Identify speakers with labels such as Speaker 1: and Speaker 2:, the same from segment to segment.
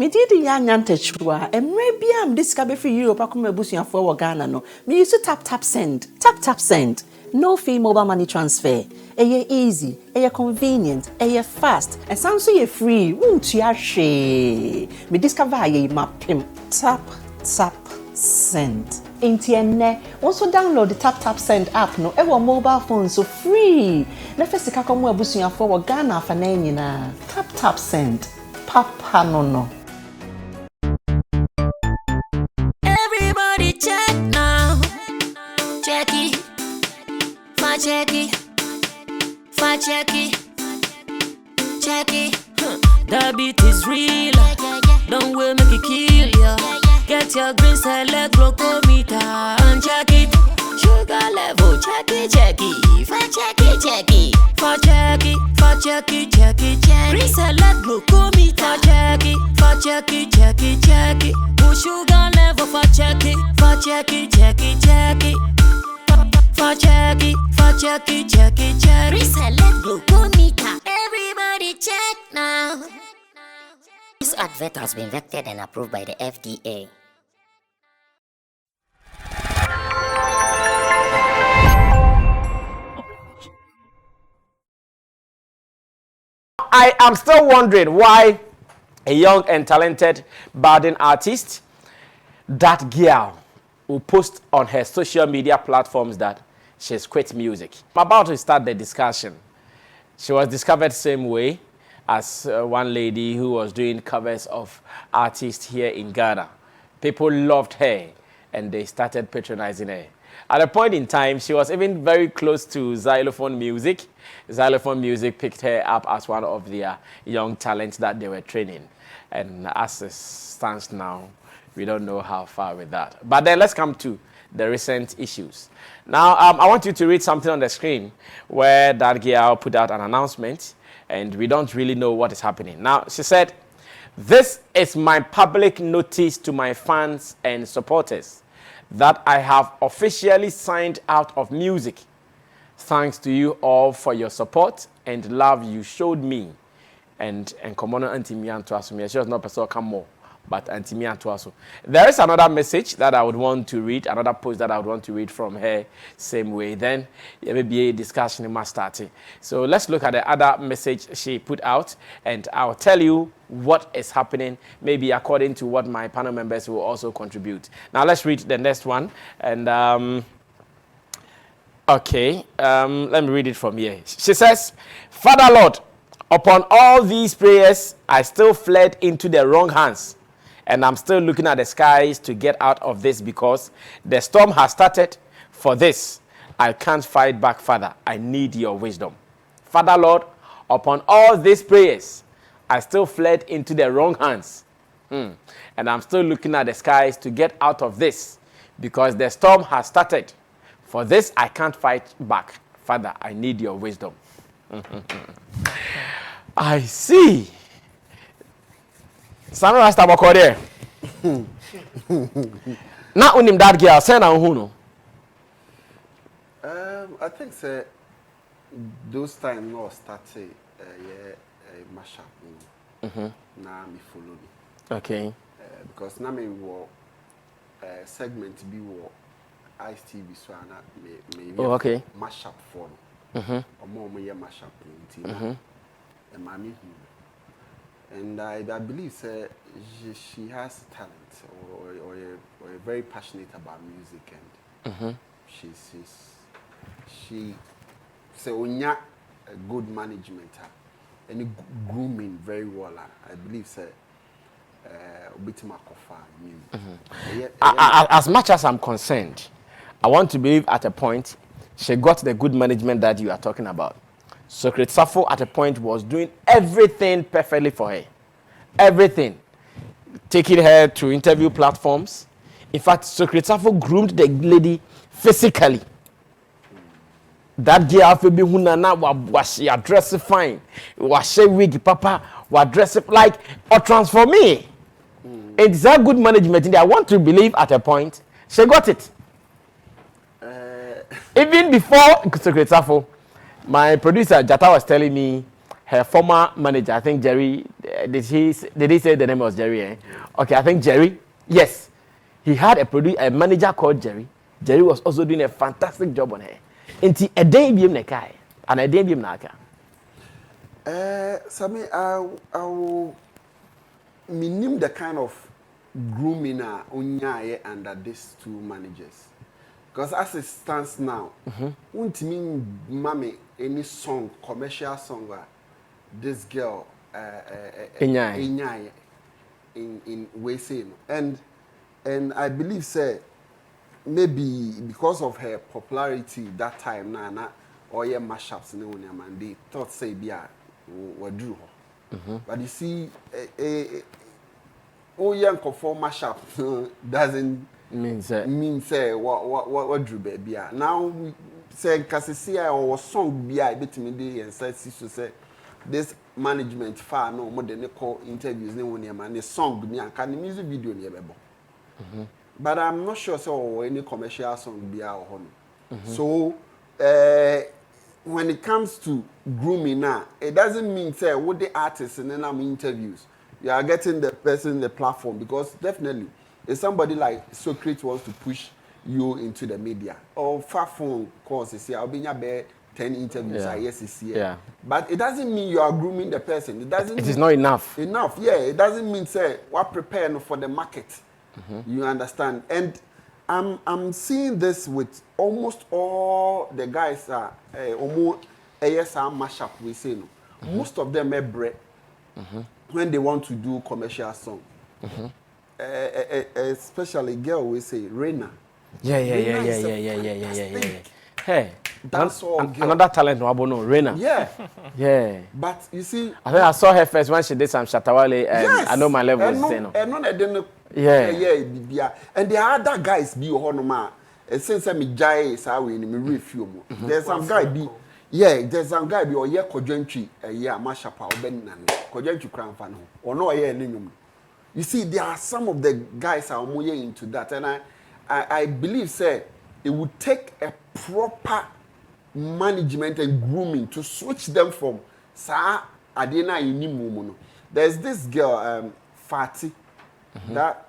Speaker 1: Me did young antechua, and maybe I'm discovered for you, Pacuma Busia for Ghana. No, me used to tap send. No fee mobile money transfer. Aye easy, aye convenient, aye fast, and sounds so free. Won't you share? Me discover aye map pim. Tap send. Intienne, also download the tap send app no ever mobile phone so free. Na first ka komo abusuya for Ghana fa na nyina. Tap send. Papa no.
Speaker 2: Everybody check now. Check it. Check it. The beat is real. Don't wait, make it kill ya. Get your green select glucometer and check it. Sugar level, check it. Check it. Green select glucometer. Check it. Sugar level, check it. Check it. Reselect glucometer. Everybody check now.
Speaker 3: This advert has been vetted and approved by the FDA.
Speaker 4: I am still wondering why a young and talented budding artist, that girl, will post on her social media platforms that she's quit music. I'm about to start the discussion. She was discovered same way as one lady who was doing covers of artists here in Ghana. People loved her and they started patronizing her. At a point in time, she was even very close to Xylophone Music. Xylophone Music picked her up as one of their young talents that they were training. And as it stands now, we don't know how far with that. But then let's come to the recent issues. Now, I want you to read something on the screen where that girl put out an announcement and we don't really know what is happening. Now, she said, "This is my public notice to my fans and supporters that I have officially signed out of music. Thanks to you all for your support and love you showed me." And Commoner Antimian to us, she was not person come more. But Antimian to us. There is another message that I would want to read, another post that I would want to read from her same way. Then maybe a discussion must start. So let's look at the other message she put out and I'll tell you what is happening, maybe according to what my panel members will also contribute. Now let's read the next one. And let me read it from here. She says, "Father Lord, upon all these prayers, I still fled into the wrong hands. And I'm still looking at the skies to get out of this because the storm has started. For this, I can't fight back, Father. I need your wisdom. Father Lord, upon all these prayers, I still fled into the wrong hands. And I'm still looking at the skies to get out of this because the storm has started. For this, I can't fight back. Father, I need your wisdom." I see. Sammy Rasta Bokode. Now unim that girl, say na who no?
Speaker 5: I think say those time no started mashup. Na me follow me.
Speaker 4: Okay.
Speaker 5: Because na me wo segment be wo Ice TV so na me
Speaker 4: okay.
Speaker 5: Mashup for no. Omo ye mashup nti. And I believe she has talent or very passionate about music and she onya a good management and grooming very well. I believe
Speaker 4: as much as I'm concerned, I want to believe at a point she got the good management that you are talking about. Secret Safo at a point was doing everything perfectly for her. Everything. Taking her to interview platforms. In fact, Secret Safo groomed the lady physically. That girl was she dressed fine. Was she wig papa? Was dressed like or transform me. It's a good management. I want to believe at a point she got it. Even before Secret Safo, my producer Jata was telling me her former manager, I think Jerry, did he say the name was Jerry? Eh? Okay, I think Jerry. Yes, he had a manager called Jerry. Jerry was also doing a fantastic job on her. Until a day be nekai, and a day be naka.
Speaker 5: Sammy, I will minim the kind of grooming unyaye under these two managers. Because as it stands now, won't mean mommy any song, commercial song where this girl in way saying. And I believe say maybe because of her popularity that time na or yeah mashups in the man they thought say be we drew her. But you see oh young conform mashup doesn't mean say what drew baby. Now say Cassia or song be I bit me day and said to say this management far no more than they call interviews no one man the song me and can the music video near bebo. But I'm not sure so any commercial song be our home. So when it comes to grooming now, it doesn't mean say what the artists and then I'm interviews. You are getting the person the platform because definitely if somebody like Socrates wants to push you into the media or far phone calls say I'll be in your bed 10 interviews yes it's here. Yeah. But it doesn't mean you are grooming the person. It
Speaker 4: is not enough.
Speaker 5: Enough, yeah. It doesn't mean say what preparing for the market. You understand? And I'm seeing this with almost all the guys almost ASR mashup we say no. Most of them are bread when they want to do commercial song. Especially girl we say Reina.
Speaker 4: Yeah. Hey, that's all. Another talent, no, Reina. Yeah.
Speaker 5: But you see,
Speaker 4: I think I saw her first when she did some Shatawale, and I know my level is
Speaker 5: yeah. And there are other guys be honoma. Since I'm jai is how we review. There's some guy be there's some guy be or Kojentry mashapa or Ben Kojentry crown fan or no you see, there are some of the guys are more into that, and I believe say it would take a proper management and grooming to switch them from sa adena inimu. There's this girl Fati that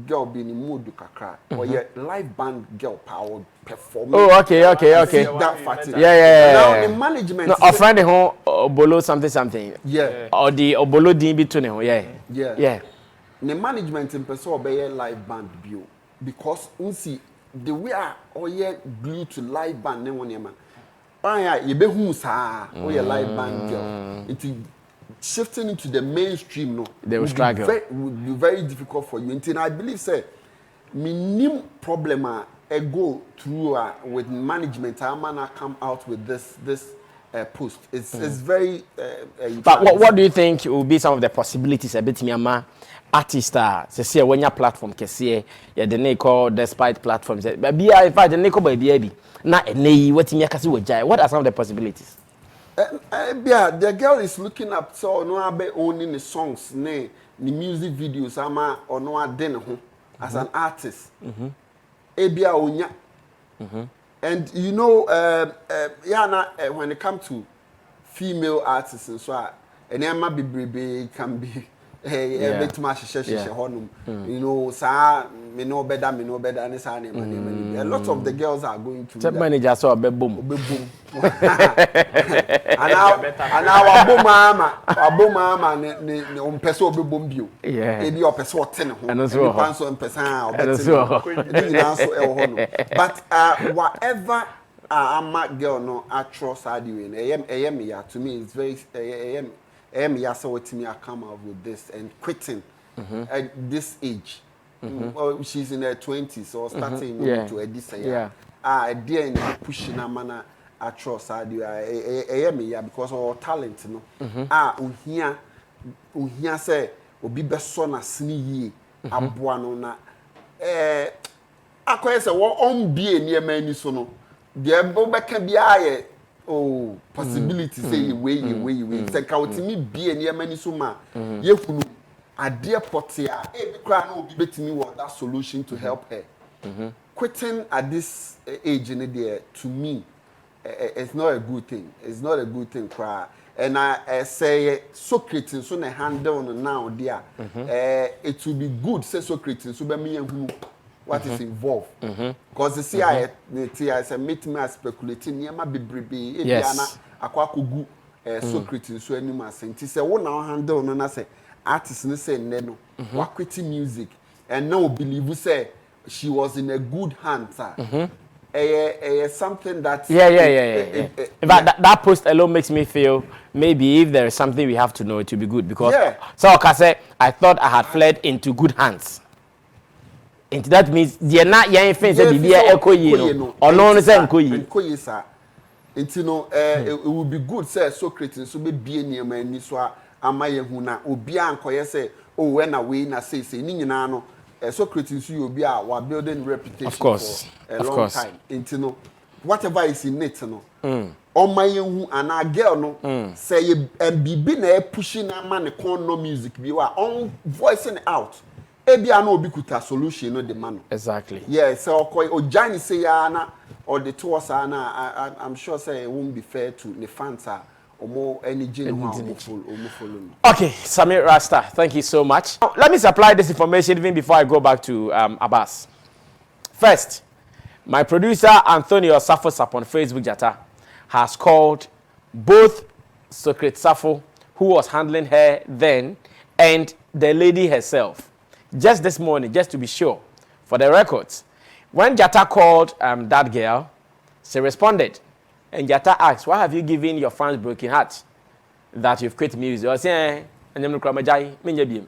Speaker 5: girl being in mood kakra or live band girl power performing.
Speaker 4: Oh, okay.
Speaker 5: That Fati.
Speaker 4: Yeah.
Speaker 5: Now the management.
Speaker 4: No, a friend home obolo something.
Speaker 5: Yeah.
Speaker 4: Or the obolo din between him. Yeah.
Speaker 5: The management in person obey live band view because see the way or glued to live band ne one man. You be who sa or live band girl. It shifting into the mainstream no.
Speaker 4: They will struggle.
Speaker 5: Would be very difficult for you. Until I believe say minimum problem go through with management. I'm gonna come out with this post. It's very.
Speaker 4: But what do you think will be some of the possibilities? A bit Myanmar artist say when your platform can see the name despite platforms. But be in fact the name baby. Na what are some of the possibilities?
Speaker 5: The girl is looking up so no be owning the songs, the music videos ama or no den as an artist. Ebia onya. And you know when it comes to female artists and so and Emma be can be bit much you know sa me know better and it's a lot of the girls are going to
Speaker 4: that manager saw be boom
Speaker 5: and our mama ne on person be boom bio ebi o person o ten ho and so on person but whatever ama girl no across radio me ya to me it's very so what me come out with this and quitting at this age. She's in her 20s or starting to this year. Dear pushing a manner across radio me because of talent no. Uhia say obi beso na sini yi aboa no na akoye say wo on bie ne mani so no de obeka bia oh possibility say way say ka otimi bie ne mani so ma ye hunu ade pote a e kra na obi betimi want that solution to help her. Quitting at this age in there to me it's not a good thing. It's not a good thing cry. and I say Socrates so na handle now there. It will be good say Socrates so be me who what is involved. Because the CIA say meet me speculating near my bebrebe e bia na akwa kogu Socrates so anim asenti say wo na handle no na say artist no say nne no wa quit music and now believe say she was in a good hands. Something that
Speaker 4: in fact, that post alone makes me feel maybe if there is something we have to know, it will be good because so I thought I had fled into good hands. And that means they not young fans say be echo you or no say echo you.
Speaker 5: It would be good say Socrates so be near my ni so amaye hu na obi ankoye say oh when away na say ni nyina no Socrates you be a building reputation for a long time. Whatever is in it no. On my who and a girl no say and be na pushing a man con no music be on voicing out. Ebi no be kuta solution no the man.
Speaker 4: Exactly.
Speaker 5: Yeah, so o Johnny say na or the tours na I'm sure say it won't be fair to the fans or more energy follow.
Speaker 4: Okay, Sammy Rasta, thank you so much. Now, let me supply this information even before I go back to Abbas. First, my producer Anthony Osafo Sapon Facebook Jata has called both Socrates Safo, who was handling her then, and the lady herself. Just this morning, just to be sure, for the records. When Jata called that girl, she responded. And Jata asked, why have you given your fans broken heart that you've quit music? I say, and I'm Kramaja, Minyabim.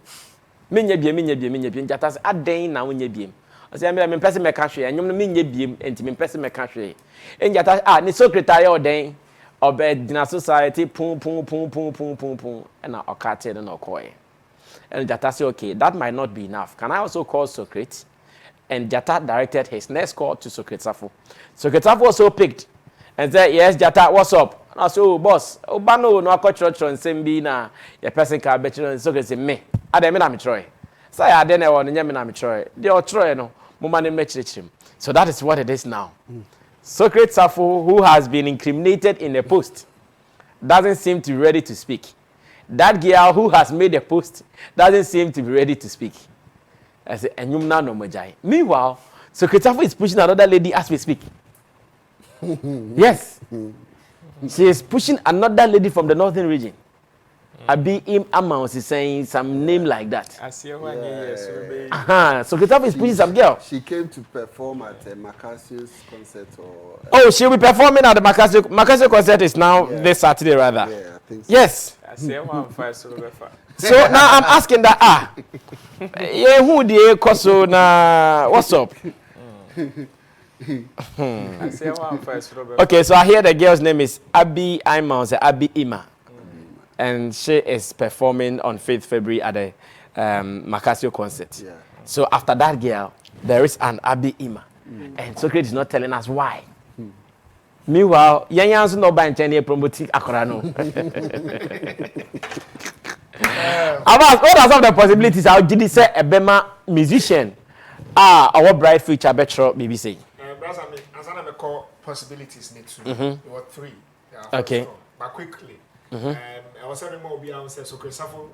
Speaker 4: Jata said, a day now in Yabim. I say, I'm pressing my country, and you're Minyabim, and I'm pressing my country. And Jata, the secretary or day, or bed dinner society, pum, and I'll cut it and I'll call it. And Jata said, okay, that might not be enough. Can I also call Socrates? And Jata directed his next call to Socrates Safo. Socrates Safo also picked. And said, yes, Jata, what's up? And I said, oh, boss, Obano, no, I church on Sembi na, your person can bet you on Socrates, me. I didn't mean I'm Troy. So I didn't want to name Troy. They are Troy, no, Mumani match him. So that is what it is now. Socrates Safo, who has been incriminated in a post, doesn't seem to be ready to speak. That girl who has made a post doesn't seem to be ready to speak. I said, and you now know Majai. Meanwhile, Socrates Safo is pushing another lady as we speak. Yes. She is pushing another lady from the northern region. Abi Im Amount is saying some name like that.
Speaker 6: I see one year,
Speaker 4: so Socrates is pushing some girl.
Speaker 5: She came to perform at Macasio's concert or
Speaker 4: oh, she'll be performing at the Macasio concert is now this Saturday rather.
Speaker 5: Yeah, I think so.
Speaker 4: Yes.
Speaker 6: I see one five so
Speaker 4: now I'm asking that yeah, who the koso na what's up?
Speaker 6: I say one first, Robert.
Speaker 4: Okay, so I hear the girl's name is Abi Imans, Abi Ima. And she is performing on 5th February at the Macasio concert.
Speaker 5: Yeah.
Speaker 4: So after that girl, there is an Abi Ima. And Socrates is not telling us why. Meanwhile, Yanyan's no by any promoting Akorano. About what are some of the possibilities? How did he say a Bema musician? Our bright future, Betro BBC.
Speaker 7: As I call possibilities need to. There were three.
Speaker 4: Okay.
Speaker 7: But quickly. I was saying more beyond so Socrates Safo,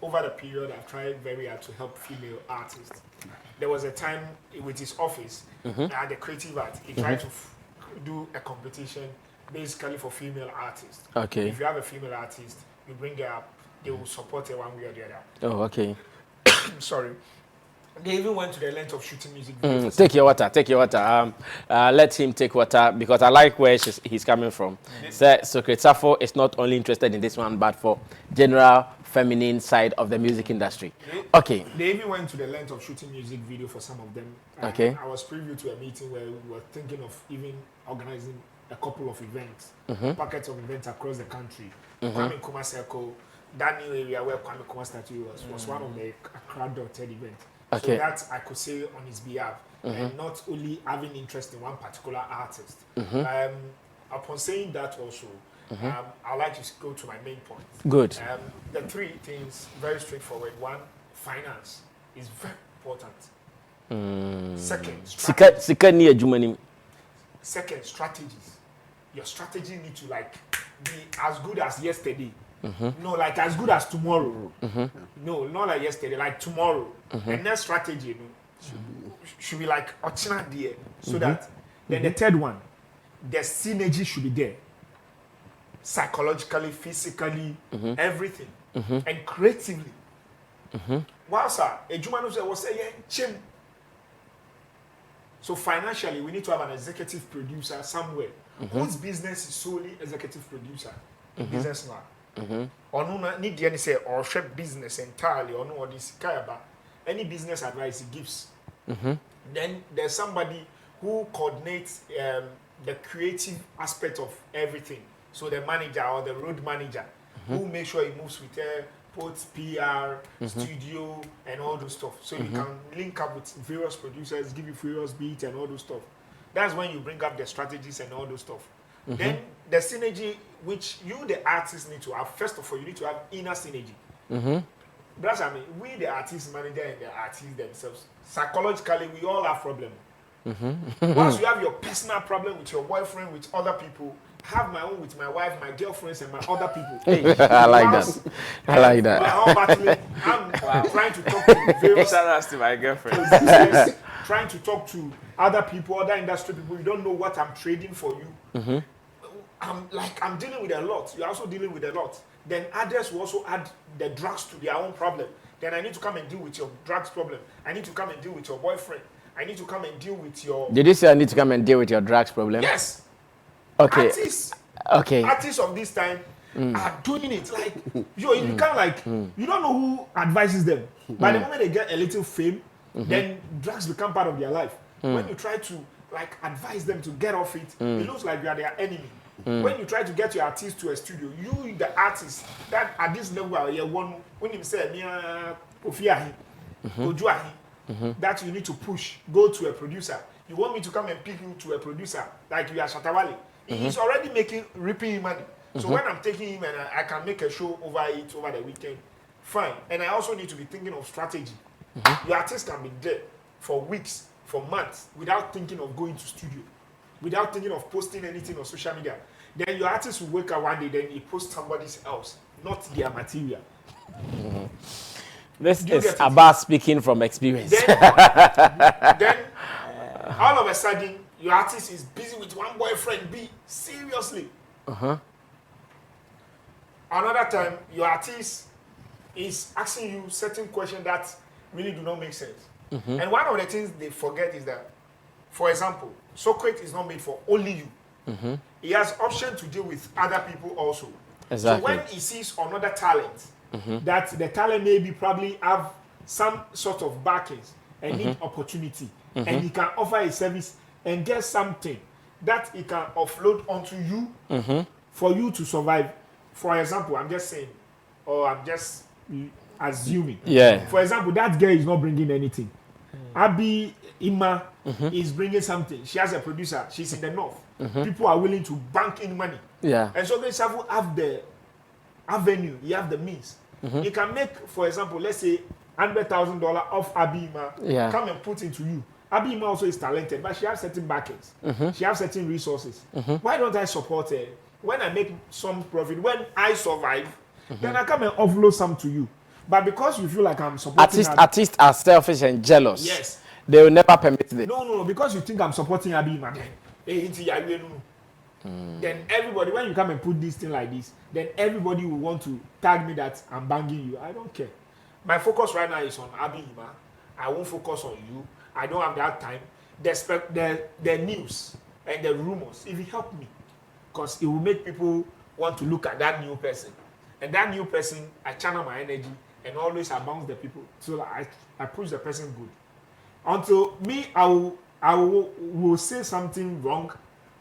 Speaker 7: over the period I've tried very hard to help female artists. There was a time with his office at the creative art, he tried to do a competition basically for female artists.
Speaker 4: Okay.
Speaker 7: If you have a female artist, you bring her up, they will support her one way or the other.
Speaker 4: Oh, okay.
Speaker 7: Sorry. They even went to the length of shooting music videos.
Speaker 4: Take your water. Let him take water because I like where he's coming from. Socrates Safo is not only interested in this one, but for general feminine side of the music industry. Okay.
Speaker 7: They even went to the length of shooting music video for some of them.
Speaker 4: Okay.
Speaker 7: I was privy to a meeting where we were thinking of even organizing a couple of events, packets of events across the country. Kwame Nkrumah Circle, that new area where Kwame Nkrumah statue was one of the crowd-dotted events.
Speaker 4: Okay.
Speaker 7: So that I could say on his behalf, and not only having interest in one particular artist. Upon saying that also, I'd like to go to my main point.
Speaker 4: Good.
Speaker 7: The three things, very straightforward. One, finance is very important. Second, strategies. Your strategy needs to be as good as yesterday. No, like as good as tomorrow. No, not like yesterday, like tomorrow. And that strategy, you know, should be like Ochina dear. So that then the third one, the synergy should be there. Psychologically, physically, everything. And creatively. Wow, sir, a Jumano was saying, Chim. So financially, we need to have an executive producer somewhere whose business is solely executive producer. Business man. Or no need any say or share business entirely or no or this kayaba. Any business advice he gives. Then there's somebody who coordinates the creative aspect of everything. So the manager or the road manager who makes sure he moves with both PR, studio, and all those stuff. So you can link up with various producers, give you various beats and all those stuff. That's when you bring up the strategies and all those stuff. Then the synergy which you, the artist, need to have. First of all, you need to have inner synergy. That's what I mean. We, the artist manager and the artists themselves, psychologically, we all have problems. Once you have your personal problem with your boyfriend, with other people, have my own with my wife, my girlfriends, and my other people.
Speaker 4: I like that. I like that.
Speaker 7: We're all battling. I'm trying to talk to various
Speaker 6: Shout out to my girlfriend.
Speaker 7: producers, trying to talk to other people, other industry people. You don't know what I'm trading for you. I'm dealing with a lot. You're also dealing with a lot. Then others will also add the drugs to their own problem. Then I need to come and deal with your drugs problem. I need to come and deal with your boyfriend. I need to come and deal with your...
Speaker 4: Did you say I need to come and deal with your drugs problem?
Speaker 7: Yes.
Speaker 4: Okay.
Speaker 7: Artists of this time are doing it. Like, you can't like, you don't know who advises them. By the moment they get a little fame, then drugs become part of their life. When you try to like advise them to get off it, it looks like you are their enemy. When you try to get your artist to a studio, you, the artist, that at this level, you one when you say, that you need to push, go to a producer. You want me to come and pick you to a producer, like you are Shatawale. He's already reaping him money. So when I'm taking him and I can make a show over it over the weekend, fine. And I also need to be thinking of strategy. Your artist can be there for weeks, for months, without thinking of going to studio, without thinking of posting anything on social media. Then your artist will wake up one day, then he posts somebody else, not their material.
Speaker 4: This is about speaking from experience.
Speaker 7: Then all of a sudden, your artist is busy with one boyfriend. Seriously. Another time, your artist is asking you certain questions that really do not make sense. And one of the things they forget is that, for example, Socrates is not made for only you. He has option to deal with other people also.
Speaker 4: Exactly.
Speaker 7: So when he sees another talent, that the talent maybe probably have some sort of backings and need opportunity, and he can offer a service and get something that he can offload onto you for you to survive. For example, I'm just saying, or I'm just assuming.
Speaker 4: Yeah.
Speaker 7: For example, that girl is not bringing anything. Abi Ima is bringing something. She has a producer. She's in the north. People are willing to bank in money.
Speaker 4: Yeah.
Speaker 7: And so they have the avenue. You have the means. You can make, for example, let's say $100,000 off Abi Ima.
Speaker 4: Yeah.
Speaker 7: Come and put into you. Abi Ima also is talented, but she has certain backings. She has certain resources. Why don't I support her? When I make some profit, when I survive, then I come and offload some to you. But because you feel like I'm supporting
Speaker 4: artists are selfish and jealous.
Speaker 7: Yes.
Speaker 4: They will never permit this.
Speaker 7: No, because you think I'm supporting Abi Ima, then everybody, when you come and put this thing like this, then everybody will want to tag me that I'm banging you. I don't care. My focus right now is on Abi Ima. I won't focus on you. I don't have that time. The news and the rumors, it will help me. Because it will make people want to look at that new person. And that new person, I channel my energy and always bounce the people. So I push the person good. Until me, I will say something wrong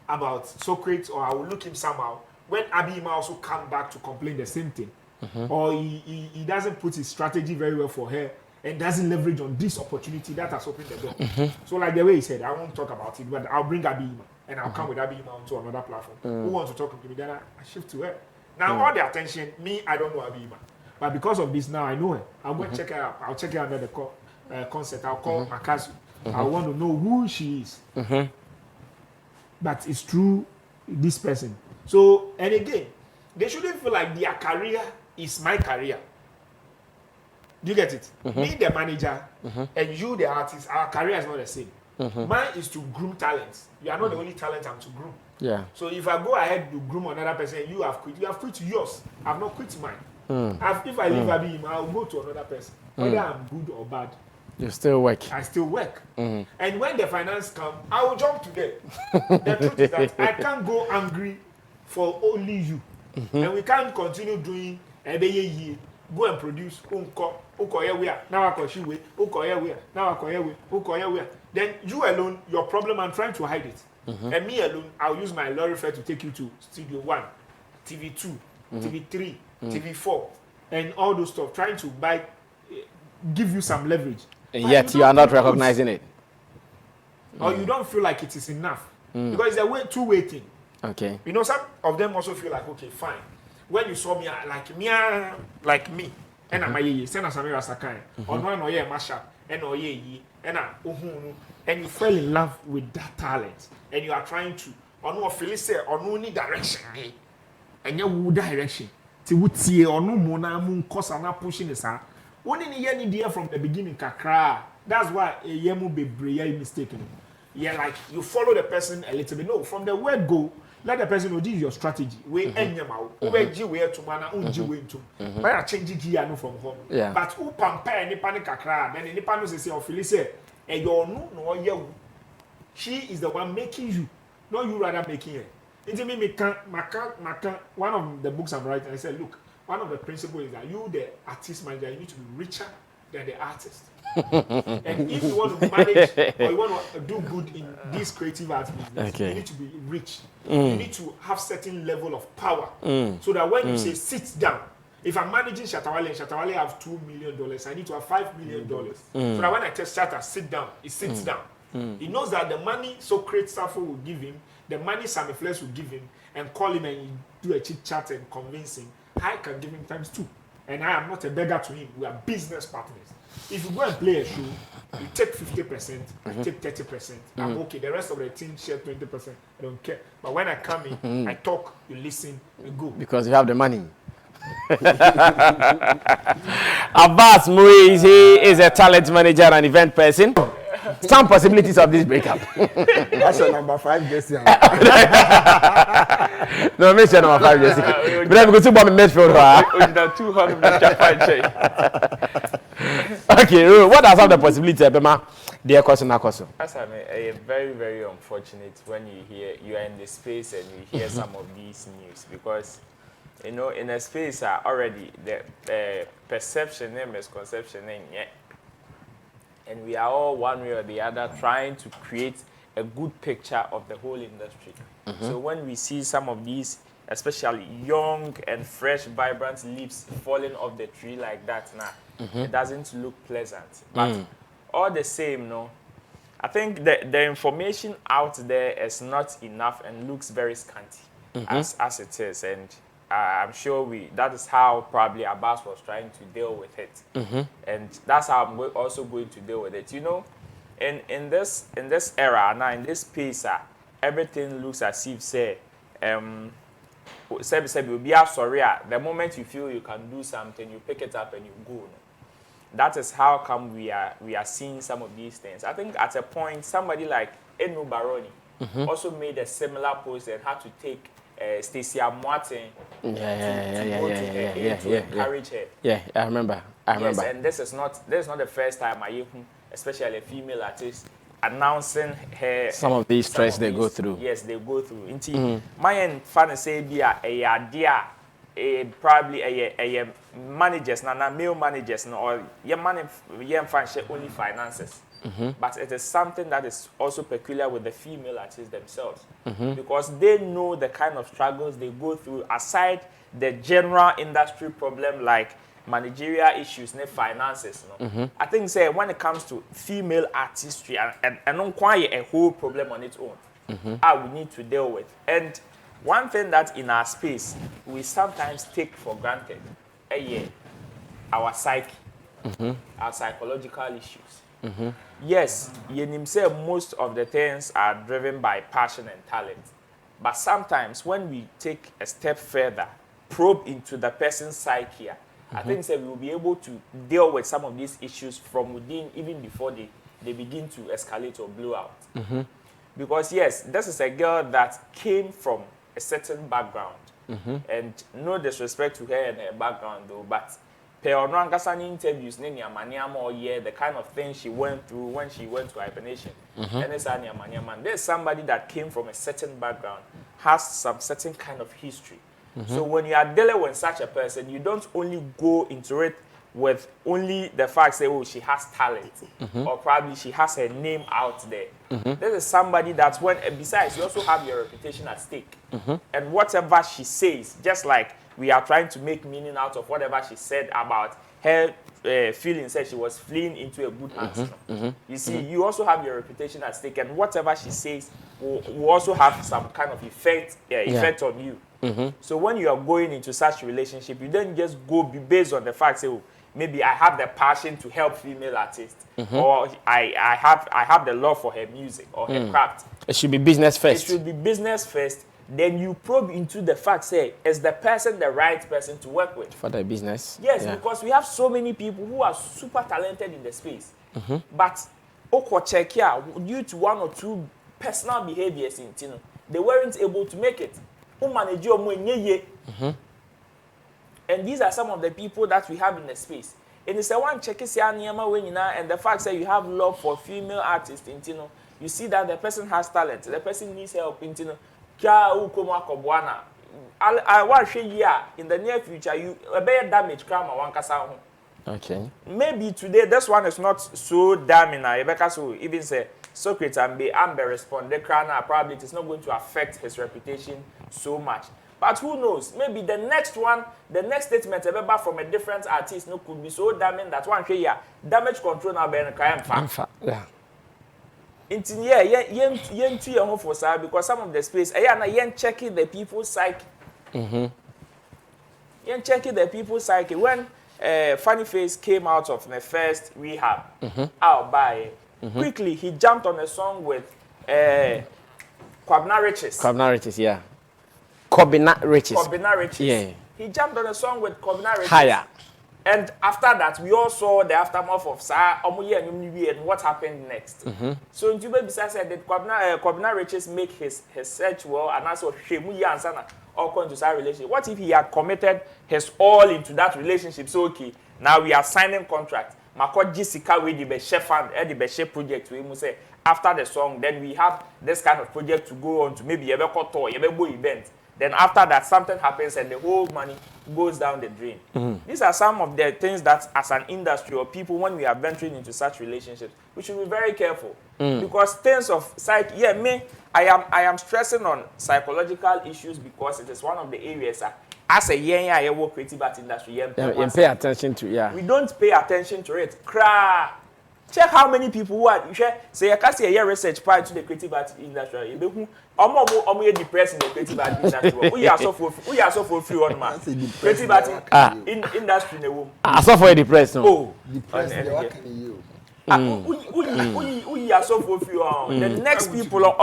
Speaker 7: about Socrates, or I will look him somehow. When Abi Ima also come back to complain the same thing. Or he doesn't put his strategy very well for her and doesn't leverage on this opportunity that has opened the door. So like the way he said, I won't talk about it, but I'll bring Abi Ima and I'll come with Abi Ima onto another platform. Who wants to talk to me? Then I shift to her. Now all the attention, me, I don't know Abi Ima. But because of this now, I know her. I'll go check her out. I'll check her under the concert. I'll call Makazu. I want to know who she is. But it's through this person. So, and again, they shouldn't feel like their career is my career. Do you get it? Me, the manager, and you, the artist, our career is not the same. Mine is to groom talents. You are not the only talent I'm to groom.
Speaker 4: Yeah.
Speaker 7: So if I go ahead to groom another person, you have quit yours. I've not quit mine. If I leave Abim, I'll go to another person. Whether I'm good or bad.
Speaker 4: You still work.
Speaker 7: I still work. And when the finance come, I will jump to them. The truth is that I can't go angry for only you. And we can't continue doing go and produce then you alone, your problem, I'm trying to hide it. And me alone, I'll use my lorry fare to take you to Studio 1, TV2, TV3, TV4, and all those stuff, trying to give you some leverage.
Speaker 4: And yet you are not recognizing it.
Speaker 7: Or you don't feel like it is enough. Because it's a two-way thing.
Speaker 4: Okay.
Speaker 7: You know, some of them also feel like, okay, fine. When you saw me, like me, and I'm a send us a mirror sakai, or no, yeah, mashup, and oh, yeah, and you fell in love with that talent, and you are trying to, or no, Felice, or no, need direction, and you direction. To would see or no mona moon cause and not pushing this out. One in the idea from the beginning, kakra. That's why a yemu be brave mistaken. Yeah, like you follow the person a little bit. No, from the word go, let the person know this is your strategy. We end them out. Ubeji where to mana unji way to. But I change it here no from home.
Speaker 4: Yeah.
Speaker 7: But who pamper any panic kakra? Then any pano say or Felice, and you no you. She is the one making you, not you rather making her. Into me, one of the books I'm writing, I said, look, one of the principles is that you, the artist manager, you need to be richer than the artist. And if you want to manage or you want to do good in this creative art business, you need to be rich. You need to have certain level of power. So that when you say sit down, if I'm managing Shatawale and Shatawale have $2 million, I need to have $5 million. So that when I tell Shatta, sit down, he sits down. He knows that the money Socrates Safo will give him, the money Sammy Flesh will give him, and call him and do a chit chat and convince him, I can give him times 2. And I am not a beggar to him. We are business partners. If you go and play a show, you take 50%, I take 30%. I'm okay. The rest of the team share 20%. I don't care. But when I come in, I talk, you listen, you go.
Speaker 4: Because you have the money. Abbas Muiz, he is a talent manager and event person. Some possibilities of this breakup.
Speaker 5: That's your number 5 guess.
Speaker 4: No, miss your number 5 guess. But then we go to bomb midfield. Okay, what are some of the possibilities, Bema? Dear question,
Speaker 6: That's a very, very unfortunate when you are in the space and you hear some of these news, because you know in a space already the perception and misconception yet. And we are all one way or the other trying to create a good picture of the whole industry. So when we see some of these, especially young and fresh, vibrant leaves falling off the tree like that now, it doesn't look pleasant. But all the same, no, I think the information out there is not enough and looks very scanty as it is. And I'm sure that is how probably Abbas was trying to deal with it. And that's how I'm also going to deal with it. You know, in this era now, in this space, everything looks as if say you'll be sorry. The moment you feel you can do something, you pick it up and you go. That is how come we are seeing some of these things. I think at a point somebody like Enu Baroni also made a similar post and had to take Stacey Martin to encourage her.
Speaker 4: Yeah, I remember.
Speaker 6: Yes, and this is not the first time I hear, especially a female artist, announcing her
Speaker 4: some of these stress they go through.
Speaker 6: Yes, they go through. Indeed, my fan say be probably a managers, male managers, or your fan only finances. But it is something that is also peculiar with the female artists themselves, because they know the kind of struggles they go through aside the general industry problem like managerial issues and finances. I think say when it comes to female artistry and not quite a whole problem on its own, we need to deal with. And one thing that in our space we sometimes take for granted, our psyche, our psychological issues. Yes, you say most of the things are driven by passion and talent. But sometimes when we take a step further, probe into the person's psyche, I think we will be able to deal with some of these issues from within, even before they begin to escalate or blow out. Because yes, this is a girl that came from a certain background, and no disrespect to her and her background though, but per on interviews, the kind of thing she went through when she went to hibernation, and there's somebody that came from a certain background, has some certain kind of history. So when you are dealing with such a person, you don't only go into it with only the fact say, oh, she has talent, or probably she has her name out there. This is somebody that when, besides, you also have your reputation at stake. And whatever she says, just like we are trying to make meaning out of whatever she said about her feeling, said she was fleeing into a good hands. You see, you also have your reputation at stake, and whatever she says will also have some kind of effect on you. So when you are going into such a relationship, you don't just go based on the fact, say, oh, maybe I have the passion to help female artists, or I have the love for her music or her craft.
Speaker 4: It should be business first.
Speaker 6: It should be business first. Then you probe into the fact, say, is the person the right person to work with?
Speaker 4: For the business.
Speaker 6: Yes, because we have so many people who are super talented in the space. But check here, due to one or two personal behaviors, they weren't able to make it. And these are some of the people that we have in the space. And it's a one check and the fact that you have love for female artists, you see that the person has talent, the person needs help, I want to say in the near future, you a better damage
Speaker 4: Okay.
Speaker 6: Maybe today this one is not so damning. So even say Socrates and be Amber respond, the crown probably it is not going to affect his reputation so much. But who knows? Maybe the next one, the next statement from a different artist could be so damning that one here damage control now be a crime.
Speaker 4: Yeah.
Speaker 6: Because some of the space, yen checking the people's psyche. Yen checking the people's psyche. When Funny Face came out of the first rehab, quickly he jumped on a song with Kwabena Riches.
Speaker 4: Kwabena Riches, yeah. Kwabena Riches.
Speaker 6: Kwabena Riches.
Speaker 4: Yeah.
Speaker 6: He jumped on a song with Kwabena Riches.
Speaker 4: Higher.
Speaker 6: And after that, we all saw the aftermath of and what happened next. So, in Juba, said that Kwabena Riches make his search well, and also Shemuya and Sana all come to that relationship. What if he had committed his all into that relationship? So, okay, now we are signing contract. Mako Jessica with the Beshe Fund, the Beshe project, we must say, after the song, then we have this kind of project to go on to maybe a tour, a event. Then after that, something happens and the whole money goes down the drain. These are some of the things that as an industry or people, when we are venturing into such relationships, we should be very careful. Because things of psych, I am stressing on psychological issues because it is one of the areas as a young creative art industry,
Speaker 4: pay attention to,
Speaker 6: we don't pay attention to it. Check how many people who are say I can see a year research prior to the creative art industry. You depressed in the creative art industry. We are so for free on man. Creative art in industry in the womb.
Speaker 4: I saw for depressed.
Speaker 6: Oh,
Speaker 5: Depressed. What can you?
Speaker 6: We are so for free on. The next people are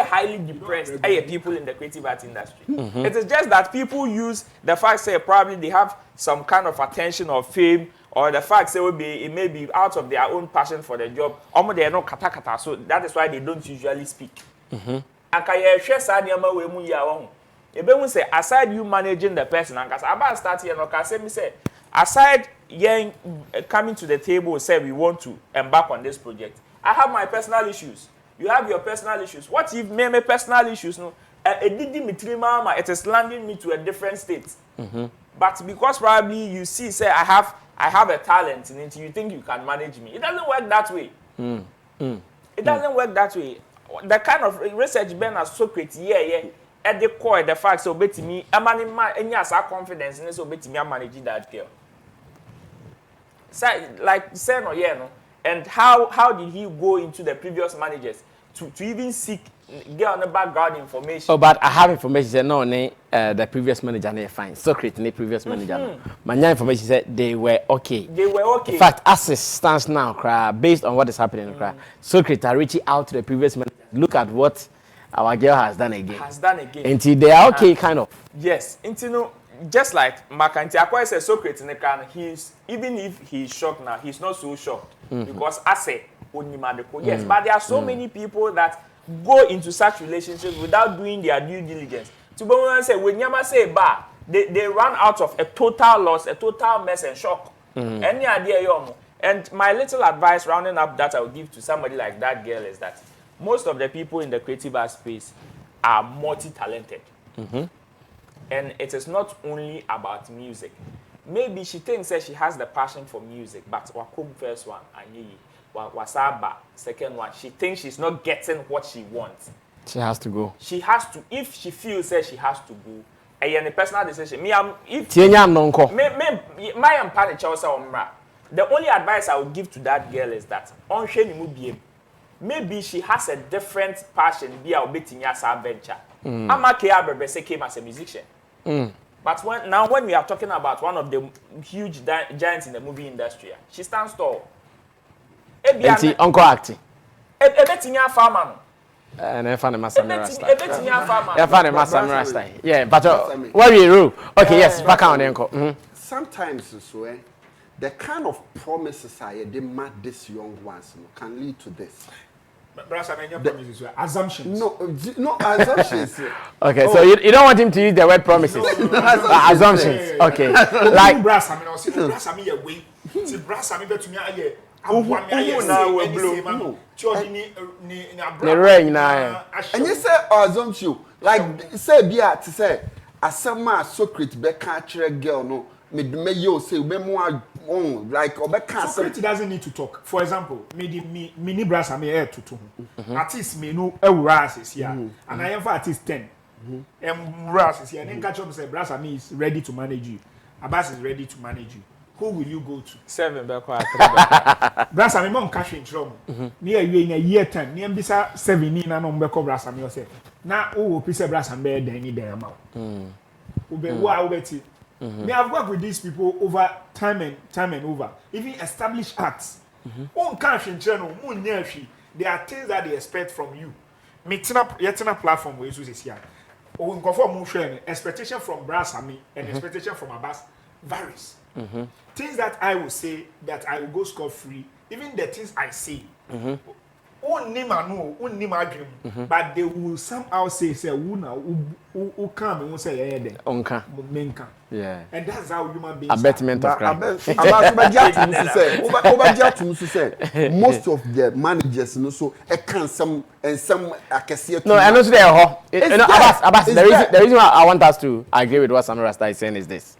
Speaker 6: highly depressed. People in the creative art industry. It is just that people use the fact that probably they have some kind of attention or fame. Or the fact it may be out of their own passion for the job. They are not kata, so that is why they don't usually speak. And say aside you managing the person, and about start here, say aside coming to the table, say we want to embark on this project. I have my personal issues. You have your personal issues. What if my personal issues? No, it is landing me to a different state. But because probably you see, say I have a talent in it, you think you can manage me. It doesn't work that way. It doesn't work that way. The kind of research Ben as Socrates, at the core, the fact so bet me, I'm confidence in so bet me I'm managing that girl. So, like say no, no. And how did he go into the previous managers to even seek get on the background information?
Speaker 4: Oh, but I have information said no, the previous manager they fine. Socrates, the previous manager. My information said they were okay.
Speaker 6: They were okay.
Speaker 4: In fact, as it stands now, based on what is happening, Socrates are reaching out to the previous manager. Look at what our girl has done again.
Speaker 6: Until
Speaker 4: they are okay, kind of.
Speaker 6: Yes. Until just like Makanti Akwa says Socrates in the can, he's even if he's shocked now, he's not so shocked because I say yes, but there are so many people that go into such relationships without doing their due diligence. To be say when Yama say ba, they run out of a total loss, a total mess and shock. Any idea yomo? And my little advice rounding up that I would give to somebody like that girl is that most of the people in the creative art space are multi-talented. And it is not only about music. Maybe she thinks that she has the passion for music, but Wakum first one, Wasaba second one, she thinks she's not getting what she wants.
Speaker 4: She has to go.
Speaker 6: She has to, if she feels that she has to go, and a personal decision. Me, I'm if my empathy choice the only advice I would give to that girl is that maybe she has a different passion be a bit in your venture. I'm a came as a musician. But when we are talking about one of the huge giants in the movie industry, she stands tall.
Speaker 4: Uncle acting.
Speaker 6: Farmer.
Speaker 4: And I found a Masamira style. Yeah, but what we rule? Okay, yes, back on Uncle.
Speaker 5: Sometimes the kind of promises I demand these young ones can lead to this.
Speaker 7: Assumptions.
Speaker 5: No assumptions.
Speaker 4: Okay, so you don't want him to use the word promises. Assumptions. Okay. Like
Speaker 5: and you say assumption like say bia to say asama Socrates be catch girl no me you say be more like
Speaker 7: Socrates doesn't need to talk. For example, me ni brasa me air to artist me no ewurases here and I am for artist 10 ewurases here and catch up say brasa me is ready to manage you. Abbas is ready to manage you. Who will you go to?
Speaker 6: 7 back.
Speaker 7: Brasa me mom cash in trouble. Near you in a year 10. Near bisa 7 ni na no mbeko brasa me say. Na o pise brasa me den ni den amount. Ube wa ubeti. Me I've worked with these people over time and over. Even established acts. On cash in channel, there are things that they expect from you. Meeting up platform where you say or in conform expectation from brasa me and expectation from Abbas varies. Things that I will say that I will go scot-free, even the things I say, but they will somehow say, who come and say,
Speaker 4: yeah.
Speaker 7: And that's how human beings
Speaker 4: Abatement of crime.
Speaker 5: Most of the managers, so can some I can see it.
Speaker 4: No, and also Abbas, the reason why I want us to agree with what Sammy Rasta is saying is this.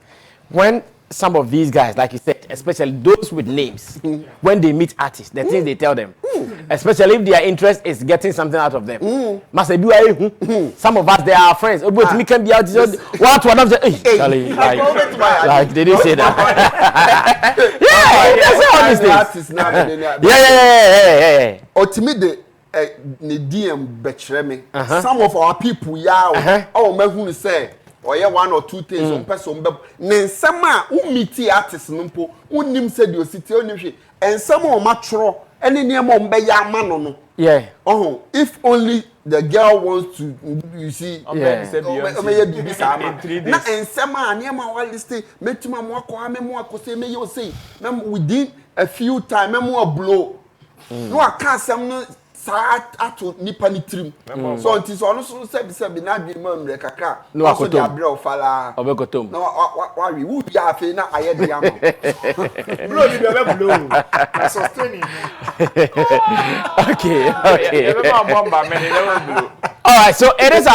Speaker 4: When some of these guys, like you said, especially those with names, when they meet artists, the things they tell them, especially if their interest is getting something out of them. Some of us, they are friends. Me can be out. What one of the like they didn't say that. Yeah.
Speaker 5: Ultimately, the DM betray me. Some of our people, oh, me who say. Or yeah, 1 or 2 things on person, but Nensama, meet artists, Numpo, unim said your city, and some more mature, and in your mom, man.
Speaker 4: Yeah.
Speaker 5: Oh, if only the girl wants to, you see, and some near my wild stay, met to my more, say, may you say, within a few time, more blow. No, I can't some. Ato nipa ni trim so nti so no so se bi na dwe mam re kakra
Speaker 4: no
Speaker 5: so dia bre ofala
Speaker 4: obekotom
Speaker 5: no wa wi wu bia afi na aye de am
Speaker 7: blow ni be blow sustaining
Speaker 4: okay all right, so it is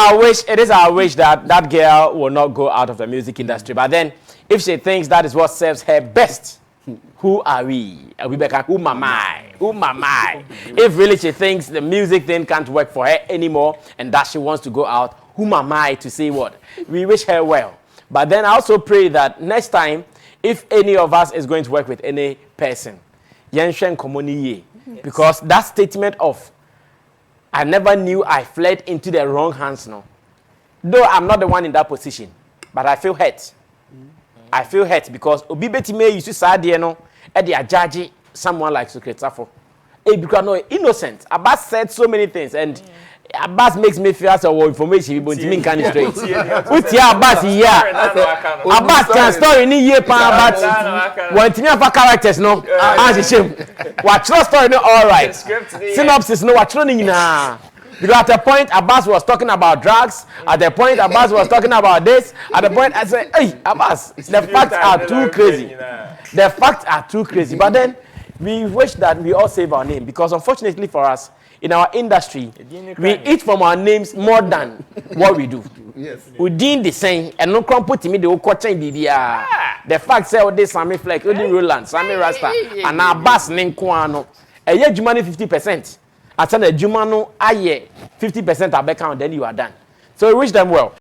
Speaker 4: our wish that that girl will not go out of the music industry, but then if she thinks that is what serves her best, who are we? Rebecca, who am I? If really she thinks the music thing can't work for her anymore and that she wants to go out, who am I to say what? We wish her well. But then I also pray that next time, if any of us is going to work with any person, Yenshen Komoniye, because that statement of, I never knew I fled into the wrong hands now. Though I'm not the one in that position, but I feel hurt. I feel hurt because Obibeti me used to say, you know, and they are judging someone like Socrates. Because no innocent. Abbas said so many things, and Abbas makes me feel as a information but me can straight. Put your Abbas here. Abbas can story ni year pa but when timi afa characters no as shame. Watch the story no all right. Synopsis no watch no nyina. Because at the point Abbas was talking about drugs, at the point Abbas was talking about this, at the point I said, hey Abbas, the facts are too crazy. The facts are too crazy. But then we wish that we all save our name because unfortunately for us, in our industry, we eat from our names more than what we do.
Speaker 5: Yes.
Speaker 4: We did the same, and no crumple to me the coaching the fact say this Sammy Fleck, Roland, Sammy Rasta, and our bass Ninkwano. A year Jumani 50%. I said the Jumano, 50% are back count, then you are done. So we wish them well.